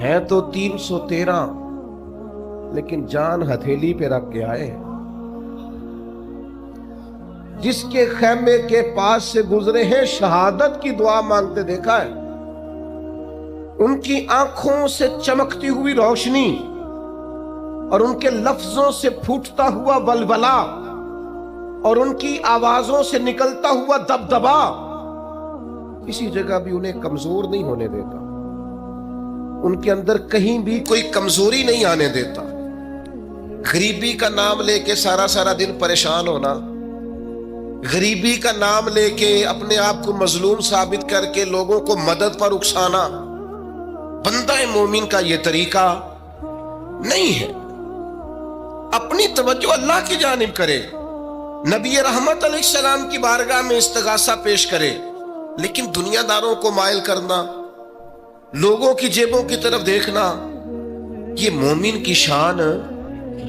ہے تو 313 لیکن جان ہتھیلی پہ رکھ کے آئے. جس کے خیمے کے پاس سے گزرے ہیں شہادت کی دعا مانگتے دیکھا ہے. ان کی آنکھوں سے چمکتی ہوئی روشنی اور ان کے لفظوں سے پھوٹتا ہوا ولولہ اور ان کی آوازوں سے نکلتا ہوا دبدبا کسی جگہ بھی انہیں کمزور نہیں ہونے دیتا. ان کے اندر کہیں بھی کوئی کمزوری نہیں آنے دیتا. غریبی کا نام لے کے سارا دن پریشان ہونا، غریبی کا نام لے کے اپنے آپ کو مظلوم ثابت کر کے لوگوں کو مدد پر اکسانا بندہ مومن کا یہ طریقہ نہیں ہے. اپنی توجہ اللہ کی جانب کرے، نبی رحمت علیہ السلام کی بارگاہ میں استغاثہ پیش کرے، لیکن دنیا داروں کو مائل کرنا، لوگوں کی جیبوں کی طرف دیکھنا، یہ مومن کی شان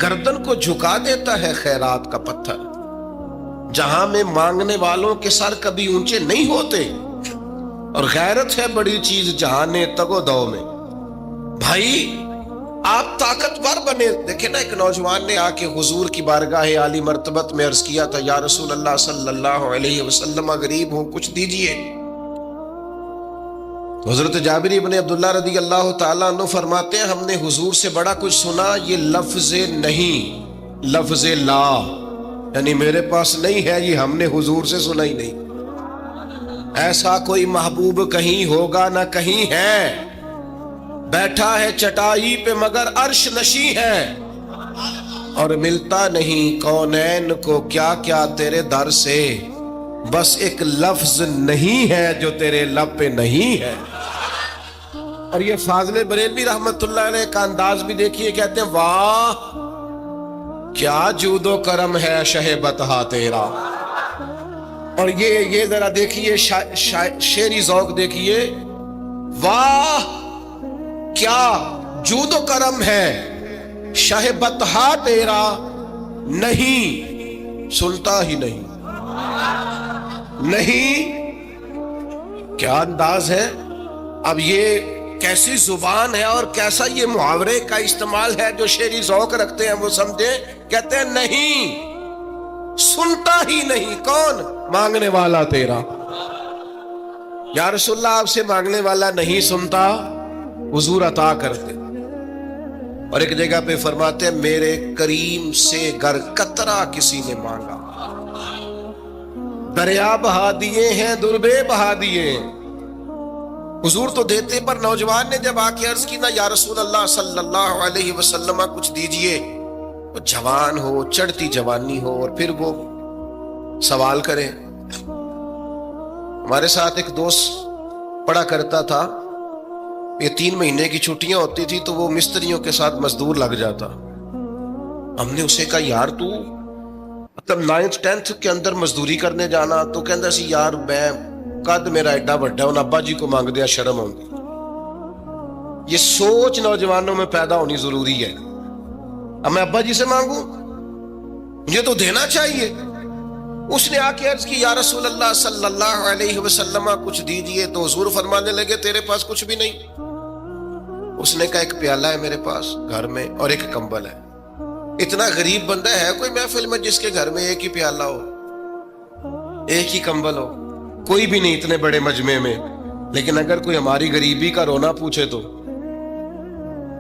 گردن کو جھکا دیتا ہے. خیرات کا پتھر جہاں میں مانگنے والوں کے سر کبھی اونچے نہیں ہوتے، اور غیرت ہے بڑی چیز جہانے تگ و دو میں. بھائی آپ طاقتور بنے. دیکھیں نا، ایک نوجوان نے آ کے حضور کی بارگاہ عالی مرتبت میں عرض کیا تھا، یا رسول اللہ صلی اللہ علیہ وسلم غریب ہوں، کچھ دیجئے. حضرت جابر ابن عبداللہ رضی اللہ تعالیٰ عنہ فرماتے ہیں، ہم نے حضور سے بڑا کچھ سنا، یہ لفظ نہیں، لفظ لا، یعنی میرے پاس نہیں ہے، یہ ہم نے حضور سے سنا ہی نہیں. ایسا کوئی محبوب کہیں ہوگا نہ کہیں ہے، بیٹھا ہے چٹائی پہ مگر عرش نشیں ہے، اور ملتا نہیں کونین کو کیا کیا تیرے در سے، بس ایک لفظ نہیں ہے جو تیرے لب پہ نہیں ہے. اور یہ فاضل بریلوی رحمت اللہ علیہ کا انداز بھی دیکھیے، کہتے ہیں واہ کیا جود و کرم ہے شہ بطحا تیرا. اور یہ ذرا دیکھیے شعری ذوق دیکھیے، واہ کیا جود و کرم ہے شہ بطحا تیرا، نہیں سنتا ہی نہیں. نہیں، کیا انداز ہے. اب یہ کیسی زبان ہے اور کیسا یہ محاورے کا استعمال ہے. جو شعری ذوق رکھتے ہیں وہ سمجھے، کہتے ہیں نہیں سنتا ہی نہیں. کون؟ مانگنے والا تیرا. یا رسول اللہ آپ سے مانگنے والا نہیں سنتا، حضور عطا کرتے. اور ایک جگہ پہ فرماتے ہیں، میرے کریم سے گر قطرہ کسی نے مانگا، دریا بہا دیے ہیں دربے بہا دیے ہیں. حضور تو دیتے، پر نوجوان نے جب آ کے عرض کی نا، یا رسول اللہ صلی اللہ علیہ وسلم کچھ دیجئے، تو جوان ہو، چڑھتی جوانی ہو، اور پھر وہ سوال کرے. ہمارے ساتھ ایک دوست پڑھا کرتا تھا، یہ 3 مہینے کی چھٹیاں ہوتی تھی تو وہ مستریوں کے ساتھ مزدور لگ جاتا. ہم نے اسے کہا، یار تو مطلب 9th 10th کے اندر مزدوری کرنے جانا، تو کہندا سی یار میں قد میرا ایڈا بڑا ہے، ابا جی کو مانگ دیا شرم آؤں گی. یہ سوچ نوجوانوں میں پیدا ہونی ضروری ہے. اب میں ابا جی سے مانگوں، مجھے تو دینا چاہیے. اس نے آ کے عرض کی، یا رسول اللہ صلی اللہ علیہ وسلم کچھ دیجئے. تو حضور فرمانے لگے، تیرے پاس کچھ بھی نہیں؟ اس نے کہا، ایک پیالہ ہے میرے پاس گھر میں اور ایک کمبل ہے. اتنا غریب بندہ ہے کوئی محفل میں جس کے گھر میں ایک ہی پیالہ ہو، ایک ہی کمبل ہو؟ کوئی بھی نہیں اتنے بڑے مجمع میں. لیکن اگر کوئی ہماری غریبی کا رونا پوچھے تو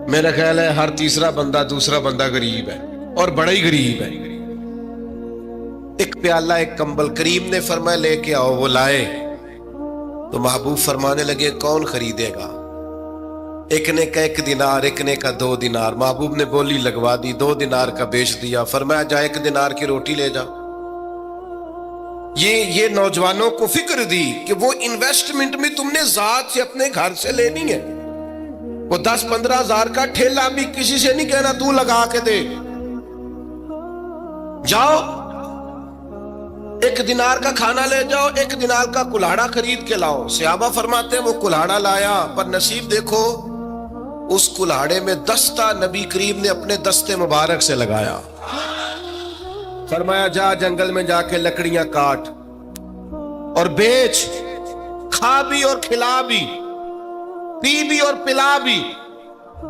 میرا خیال ہے ہر تیسرا بندہ دوسرا بندہ غریب ہے، اور بڑا ہی غریب ہے. ایک پیالہ ایک کمبل. کریم نے فرمایا لے کے آؤ. وہ لائے تو محبوب فرمانے لگے، کون خریدے گا؟ ایک نے کا 1 دینار، ایک نے کا 2 دینار. محبوب نے بولی لگوا دی، 2 دینار کا بیچ دیا. فرمایا جا 1 دینار کی روٹی لے جا. یہ نوجوانوں کو فکر دی کہ وہ انویسٹمنٹ میں تم نے ذات سے اپنے گھر سے لینی ہے. وہ 10-15 ہزار کا ٹھیلا بھی کسی سے نہیں کہنا تو لگا کے دے. جاؤ 1 دینار کا کھانا لے جاؤ، 1 دینار کا کلاڑا خرید کے لاؤ. صحابہ فرماتے ہیں وہ کلاڑا لایا، پر نصیب دیکھو اس کلاڑے میں دستہ نبی کریم نے اپنے دستے مبارک سے لگایا. فرمایا جا جنگل میں جا کے لکڑیاں کاٹ اور بیچ، کھا بھی اور کھلا بھی، پی بھی اور پلا بھی.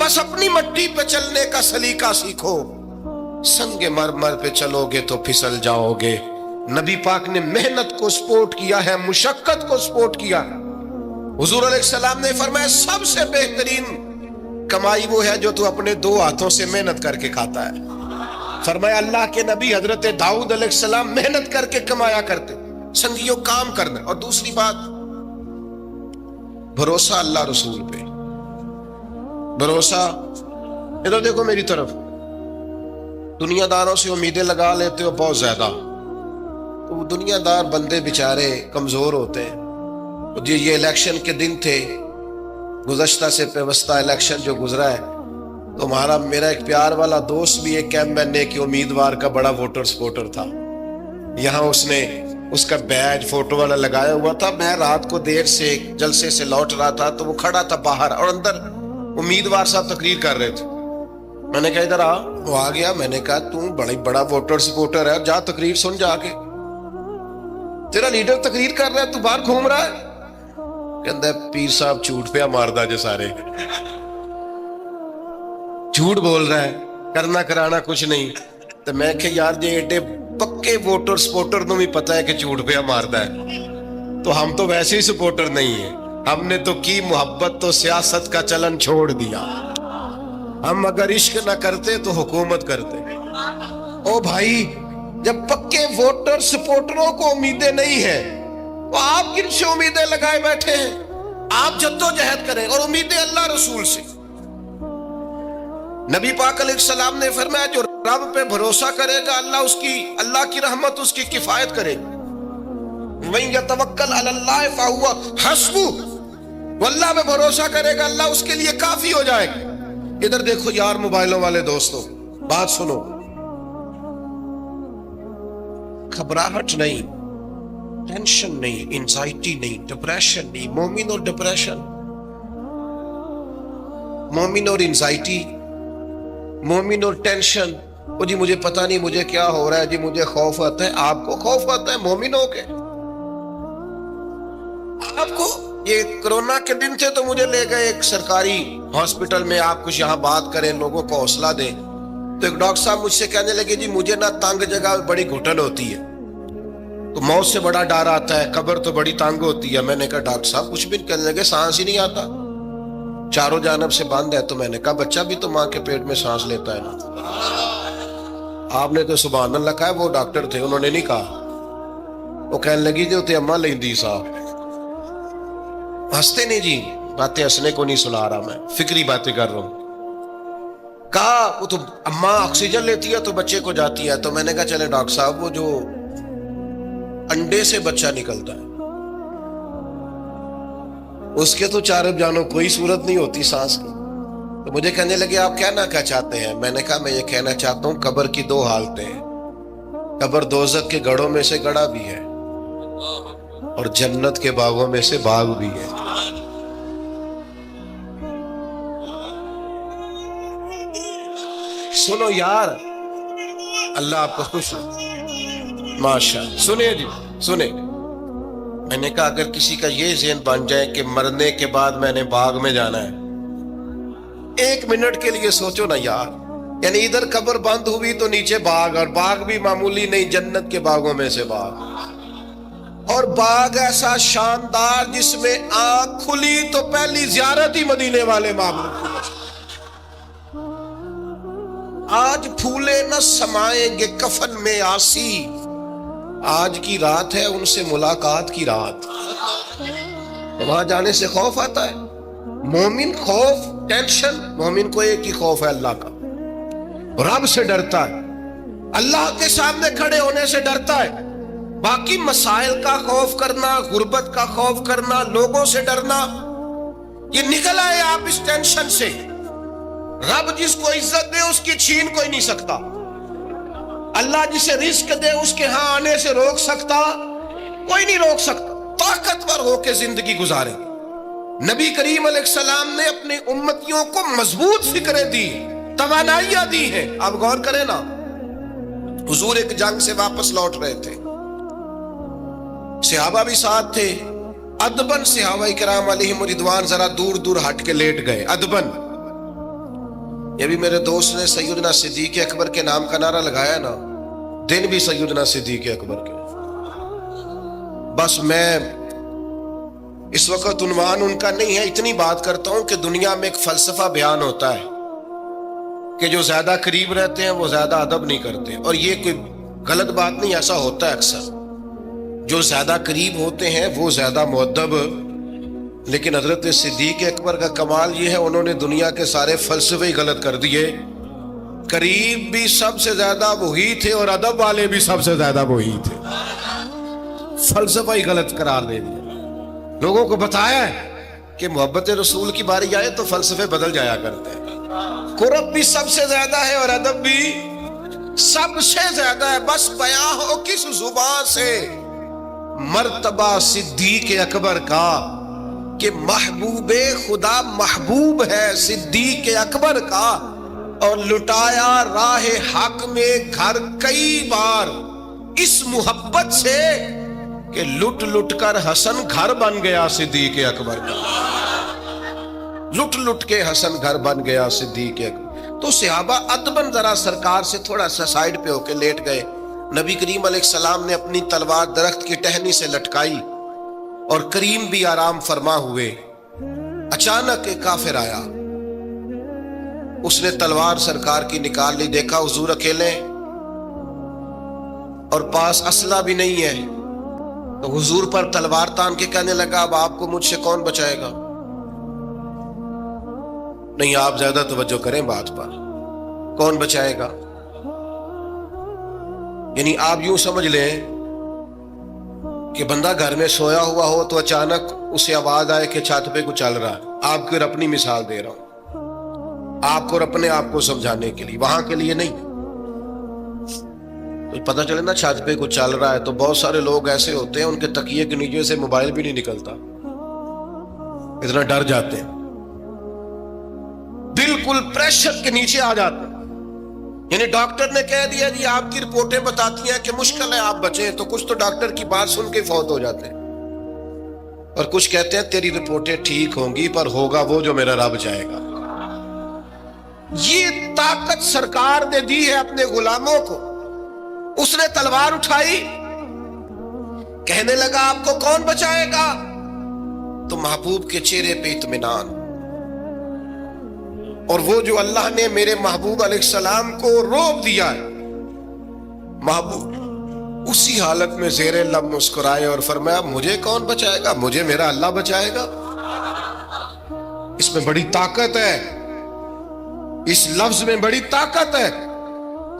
بس اپنی مٹی پہ چلنے کا سلیقہ سیکھو، سنگ مرمر پہ چلو گے تو پھسل جاؤ گے۔ نبی پاک نے محنت کو سپورٹ کیا ہے، مشقت کو سپورٹ کیا۔ حضور علیہ السلام نے فرمایا سب سے بہترین کمائی وہ ہے جو تو اپنے دو ہاتھوں سے محنت کر کے کھاتا ہے۔ فرمایا اللہ کے نبی حضرت داؤد علیہ السلام محنت کر کے کمایا کرتے۔ سنگیوں کام کرنا۔ اور دوسری بات، بھروسہ اللہ رسول پہ، بھروسہ۔ ادھر دیکھو میری طرف، دنیا داروں سے امیدیں لگا لیتے ہو بہت زیادہ، تو دنیا دار بندے بیچارے کمزور ہوتے ہیں۔ جی یہ الیکشن کے دن تھے، گزشتہ سے پیوستہ الیکشن جو گزرا ہے، تو ہمارا میرا ایک پیار والا دوست بھی ایک ایم این اے کے امیدوار کا بڑا ووٹر سپورٹر تھا۔ یہاں اس نے اس کا بیج فوٹو والا لگایا ہوا تھا۔ میں رات کو دیر سے جلسے سے لوٹ رہا تھا تو وہ کھڑا تھا باہر، اور اندر امیدوار صاحب تقریر کر رہے تھے۔ میں نے کہا ادھر آ، وہ آ گیا۔ میں نے کہا تو بڑا ووٹر سپورٹر ہے، جا تقریر سن جا کے، تیرا لیڈر تقریر کر رہا ہے تو باہر گھوم رہا ہے۔ کہندا ہے پیر صاحب جھوٹ پہ ماردا جو سارے جھوٹ بول رہا ہے، کرنا کرانا کچھ نہیں۔ تو میں کہ یار جی ایڈے پکے ووٹر سپورٹر نو بھی پتا ہے کہ جھوٹ پہ ماردا ہے، تو ہم تو ویسے ہی سپورٹر نہیں ہیں۔ ہم نے تو کی محبت تو سیاست کا چلن چھوڑ دیا۔ ہم اگر عشق نہ کرتے تو حکومت کرتے۔ او بھائی، جب پکے ووٹر سپورٹروں کو امیدیں نہیں ہیں تو آپ کن سے امیدیں لگائے بیٹھے ہیں؟ آپ جدوجہد کریں، اور امیدیں اللہ رسول سے۔ نبی پاک علیہ السلام نے فرمایا جو رب پہ بھروسہ کرے گا اللہ کی رحمت اس کی کفایت کرے گی۔ وَإِن يَتَوَكَّلْ عَلَى اللَّهِ فَهُوَ حَسْبُهُ، وہ اللہ پہ بھروسہ کرے گا اللہ اس کے لیے کافی ہو جائے گا۔ ادھر دیکھو یار موبائلوں والے دوستو، بات سنو، گھبراہٹ نہیں، ٹینشن نہیں، انزائٹی نہیں، ڈپریشن نہیں۔ مومن اور ڈپریشن، مومن اور انزائٹی، مومن اور ٹینشن، وہ جی مجھے پتہ نہیں مجھے کیا ہو رہا ہے، جی مجھے خوف آتا ہے۔ آپ کو خوف آتا ہے مومن ہو کے؟ آپ کو یہ کرونا کے دن تھے تو مجھے لے گئے ایک سرکاری ہاسپٹل میں، آپ کچھ یہاں بات کریں، لوگوں کو حوصلہ دیں، تو ایک ڈاکٹر صاحب مجھ سے کہنے لگے جی مجھے نہ تنگ جگہ بڑی گھٹن ہوتی ہے، تو موت سے بڑا ڈر آتا ہے، قبر تو بڑی تنگ ہوتی ہے۔ میں نے کہا ڈاکٹر صاحب کچھ بھی، کہنے لگے سانس ہی نہیں آتا، چاروں جانب سے بند ہے۔ تو میں نے کہا بچہ بھی تو ماں کے پیٹ میں سانس لیتا ہے نا۔ آپ نے تو سبحان اللہ کہا، وہ ڈاکٹر تھے، انہوں نے نہیں کہا۔ وہ کہنے لگی جو تے اماں لیندی صاحب، ہنستے نہیں جی، باتیں ہنسنے کو نہیں سنا رہا، میں فکری باتیں کر رہا ہوں۔ کہا وہ تو اماں آکسیجن لیتی ہے تو بچے کو جاتی ہے۔ تو میں نے کہا چلے ڈاکٹر صاحب وہ جو انڈے سے بچہ نکلتا ہے اس کے تو چارب جانو کوئی صورت نہیں ہوتی سانس کی۔ تو مجھے کہنے لگے آپ کہنا کیا چاہتے ہیں؟ میں نے کہا میں یہ کہنا چاہتا ہوں قبر کی دو حالتیں ہیں، قبر دوزخ کے گڑھوں میں سے گڑھا بھی ہے اور جنت کے باغوں میں سے باغ بھی ہے۔ سنو یار، اللہ آپ کو خوش ہو، ماشاء اللہ۔ سنیں جی سنیں، میں نے کہا اگر کسی کا یہ ذہن بن جائے کہ مرنے کے بعد میں نے باغ میں جانا ہے، ایک منٹ کے لیے سوچو نا یار، یعنی ادھر قبر بند ہوئی تو نیچے باغ، اور باغ بھی معمولی نہیں، جنت کے باغوں میں سے باغ، اور باغ ایسا شاندار جس میں آنکھ کھلی تو پہلی زیارت ہی مدینے والے معبود کی۔ آج پھولے نہ سمائیں گے کفن میں آسی، آج کی رات ہے ان سے ملاقات کی رات۔ وہاں جانے سے خوف آتا ہے؟ مومن خوف ٹینشن، مومن کو ایک ہی خوف ہے اللہ کا، رب سے ڈرتا ہے، اللہ کے سامنے کھڑے ہونے سے ڈرتا ہے۔ باقی مسائل کا خوف کرنا، غربت کا خوف کرنا، لوگوں سے ڈرنا، یہ نکل آئے آپ اس ٹینشن سے۔ رب جس کو عزت دے اس کی چھین کوئی نہیں سکتا، اللہ جسے رزق دے اس کے ہاں آنے سے روک سکتا کوئی نہیں روک سکتا۔ طاقتور ہو کے زندگی گزارے۔ نبی کریم علیہ السلام نے اپنی امتیوں کو مضبوط فکریں دی، توانائیاں دی ہیں۔ آپ غور کریں نا، حضور ایک جنگ سے واپس لوٹ رہے تھے، صحابہ بھی ساتھ تھے، ادبن صحابہ کرام علیہم رضوان ذرا دور دور ہٹ کے لیٹ گئے ادبن۔ یہ بھی میرے دوست نے سیدنا صدیق اکبر کے نام کا نعرہ لگایا نا، دن بھی سیدنا صدیق اکبر کے. بس میں اس وقت عنوان ان کا نہیں ہے، اتنی بات کرتا ہوں کہ دنیا میں ایک فلسفہ بیان ہوتا ہے کہ جو زیادہ قریب رہتے ہیں وہ زیادہ ادب نہیں کرتے، اور یہ کوئی غلط بات نہیں، ایسا ہوتا ہے اکثر. جو زیادہ قریب ہوتے ہیں وہ زیادہ مؤدب. لیکن حضرت صدیق اکبر کا کمال یہ ہے، انہوں نے دنیا کے سارے فلسفے ہی غلط کر دیے. قریب بھی سب سے زیادہ وہی تھے اور ادب والے بھی سب سے زیادہ وہی تھے. فلسفہ ہی غلط قرار دے دیا. لوگوں کو بتایا ہے کہ محبت رسول کی باری آئے تو فلسفے بدل جایا کرتے ہیں. قرب بھی سب سے زیادہ ہے اور ادب بھی سب سے زیادہ ہے. بس بیان ہو کس زبان سے مرتبہ صدیق اکبر کا کہ محبوب خدا محبوب ہے صدیق اکبر کا، اور لٹایا راہ حق میں گھر کئی بار اس محبت سے کہ لٹ لٹ کر حسن گھر بن گیا صدیق اکبر کا. لٹ لٹ کے حسن گھر بن گیا صدیق اکبر. تو صحابہ ادباً ذرا سرکار سے تھوڑا سا سائیڈ پہ ہو کے لیٹ گئے. نبی کریم علیہ السلام نے اپنی تلوار درخت کی ٹہنی سے لٹکائی اور کریم بھی آرام فرما ہوئے. اچانک ایک کافر آیا، اس نے تلوار سرکار کی نکال لی. دیکھا حضور اکیلے اور پاس اسلحہ بھی نہیں ہے، تو حضور پر تلوار تان کے کہنے لگا اب آپ کو مجھ سے کون بچائے گا؟ نہیں، آپ زیادہ توجہ کریں بات پر. کون بچائے گا؟ یعنی آپ یوں سمجھ لیں کہ بندہ گھر میں سویا ہوا ہو تو اچانک اسے آواز آئے کہ چھت پہ کچھ چل رہا ہے. آپ کو اپنی مثال دے رہا ہوں، آپ کو اپنے آپ کو سمجھانے کے لیے، وہاں کے لیے نہیں. تو پتہ چلے نا چھت پہ کچھ چل رہا ہے تو بہت سارے لوگ ایسے ہوتے ہیں ان کے تکیے کے نیچے سے موبائل بھی نہیں نکلتا، اتنا ڈر جاتے ہیں، بالکل پریشر کے نیچے آ جاتے ہیں. یعنی ڈاکٹر نے کہہ دیا جی آپ کی رپورٹیں بتاتی ہیں کہ مشکل ہے آپ بچیں، تو کچھ تو ڈاکٹر کی بات سن کے فوت ہو جاتے ہیں، اور کچھ کہتے ہیں تیری رپورٹیں ٹھیک ہوں گی پر ہوگا وہ جو میرا رب چاہے گا. یہ طاقت سرکار نے دی ہے اپنے غلاموں کو. اس نے تلوار اٹھائی، کہنے لگا آپ کو کون بچائے گا؟ تو محبوب کے چہرے پہ اطمینان، اور وہ جو اللہ نے میرے محبوب علیہ السلام کو روب دیا ہے، محبوب اسی حالت میں زیر لب مسکرائے اور فرمایا مجھے کون بچائے گا؟ مجھے میرا اللہ بچائے گا. اس میں بڑی طاقت ہے، اس لفظ میں بڑی طاقت ہے.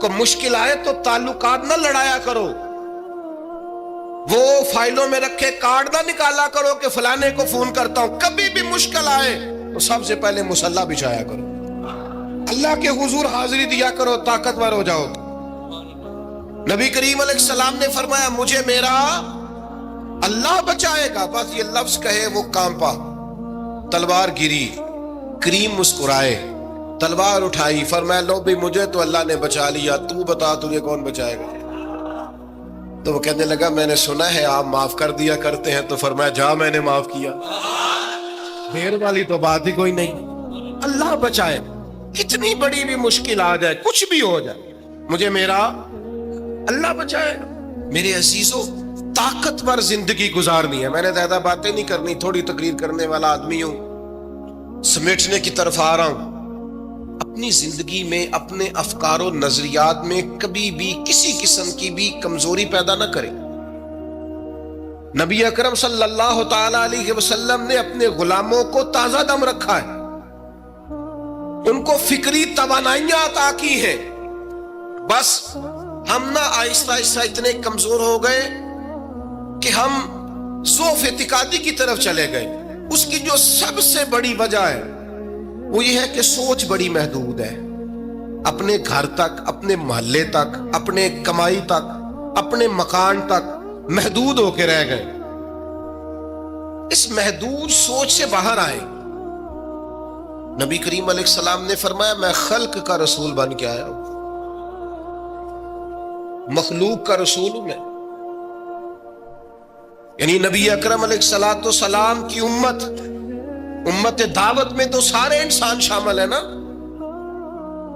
کو مشکل آئے تو تعلقات نہ لڑایا کرو، وہ فائلوں میں رکھے کارڈ نہ نکالا کرو کہ فلانے کو فون کرتا ہوں. کبھی بھی مشکل آئے تو سب سے پہلے مصلی بچھایا کرو، اللہ کے حضور حاضری دیا کرو، طاقتور ہو جاؤ. نبی کریم علیہ السلام نے فرمایا مجھے میرا اللہ بچائے گا. بس یہ لفظ کہے وہ کانپا، تلوار گری، کریم مسکرائے، تلوار اٹھائی، فرمایا لو بھی مجھے تو اللہ نے بچا لیا، تو بتا تجھے کون بچائے گا؟ تو وہ کہنے لگا میں نے سنا ہے آپ معاف کر دیا کرتے ہیں. تو فرمایا جا میں نے معاف کیا. دیر والی تو بات ہی کوئی نہیں. اللہ بچائے، کتنی بڑی بھی مشکل آ جائے، کچھ بھی ہو جائے، مجھے میرا اللہ بچائے. میرے عزیزوں، طاقتور زندگی گزارنی ہے. میں نے زیادہ باتیں نہیں کرنی، تھوڑی تقریر کرنے والا آدمی ہوں، سمیٹنے کی طرف آ رہا ہوں. اپنی زندگی میں اپنے افکار و نظریات میں کبھی بھی کسی قسم کی بھی کمزوری پیدا نہ کریں. نبی اکرم صلی اللہ تعالی علیہ وسلم نے اپنے غلاموں کو تازہ دم رکھا ہے، ان کو فکری توانائیاں عطا کی ہیں. بس ہم نہ آہستہ آہستہ اتنے کمزور ہو گئے کہ ہم ضعف اعتقادی کی طرف چلے گئے. اس کی جو سب سے بڑی وجہ ہے وہ یہ ہے کہ سوچ بڑی محدود ہے. اپنے گھر تک، اپنے محلے تک، اپنے کمائی تک، اپنے مکان تک محدود ہو کے رہ گئے. اس محدود سوچ سے باہر آئے. نبی کریم علیہ السلام نے فرمایا میں خلق کا رسول بن کے آیا ہوں، مخلوق کا رسول ہوں میں. یعنی نبی اکرم علیہ السلام کی امت دعوت میں تو سارے انسان شامل ہیں نا.